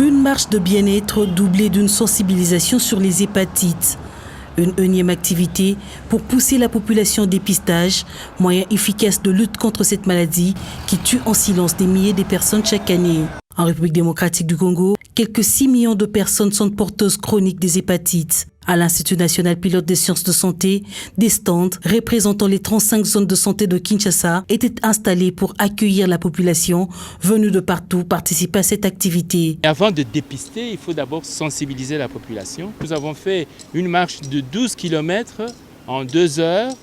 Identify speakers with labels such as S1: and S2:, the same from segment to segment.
S1: Une marche de bien-être doublée d'une sensibilisation sur les hépatites. Une énième activité pour pousser la population au dépistage, moyen efficace de lutte contre cette maladie qui tue en silence des milliers de personnes chaque année. En République démocratique du Congo, quelques 6 millions de personnes sont porteuses chroniques des hépatites. À l'Institut national pilote des sciences de santé, des stands représentant les 35 zones de santé de Kinshasa étaient installés pour accueillir la population venue de partout participer à cette activité.
S2: Avant de dépister, il faut d'abord sensibiliser la population. Nous avons fait une marche de 12 km en 2 heures.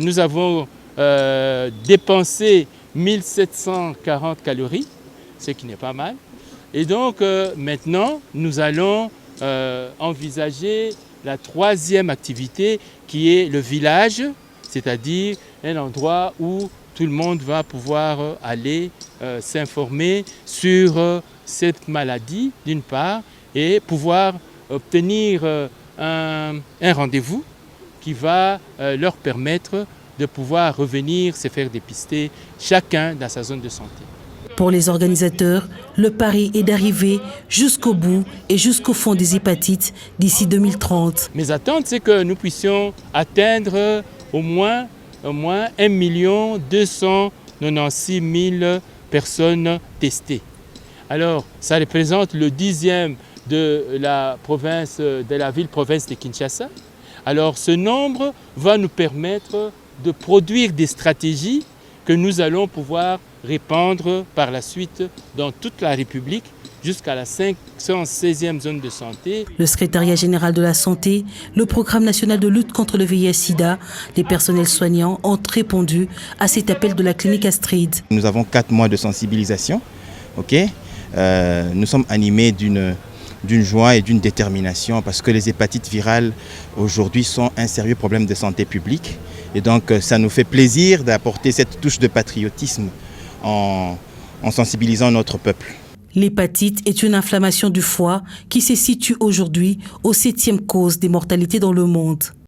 S2: Nous avons dépensé 1740 calories, ce qui n'est pas mal. Et donc maintenant, nous allons envisager la 3e activité qui est le village, c'est-à-dire un endroit où tout le monde va pouvoir aller s'informer sur cette maladie d'une part et pouvoir obtenir un rendez-vous qui va leur permettre de pouvoir revenir se faire dépister chacun dans sa zone de santé.
S1: Pour les organisateurs, le pari est d'arriver jusqu'au bout et jusqu'au fond des hépatites d'ici 2030.
S2: Mes attentes, c'est que nous puissions atteindre au moins 1 296 000 personnes testées. Alors, ça représente le 10e de la ville-province de Kinshasa. Alors, ce nombre va nous permettre de produire des stratégies que nous allons pouvoir répandre par la suite dans toute la République jusqu'à la 516e zone de santé.
S1: Le secrétariat général de la santé, le programme national de lutte contre le VIH-Sida, les personnels soignants ont répondu à cet appel de la clinique Astrid.
S3: Nous avons 4 mois de sensibilisation. Nous sommes animés d'une joie et d'une détermination parce que les hépatites virales aujourd'hui sont un sérieux problème de santé publique. Et donc ça nous fait plaisir d'apporter cette touche de patriotisme en sensibilisant notre peuple.
S1: L'hépatite est une inflammation du foie qui se situe aujourd'hui aux 7e cause des mortalités dans le monde.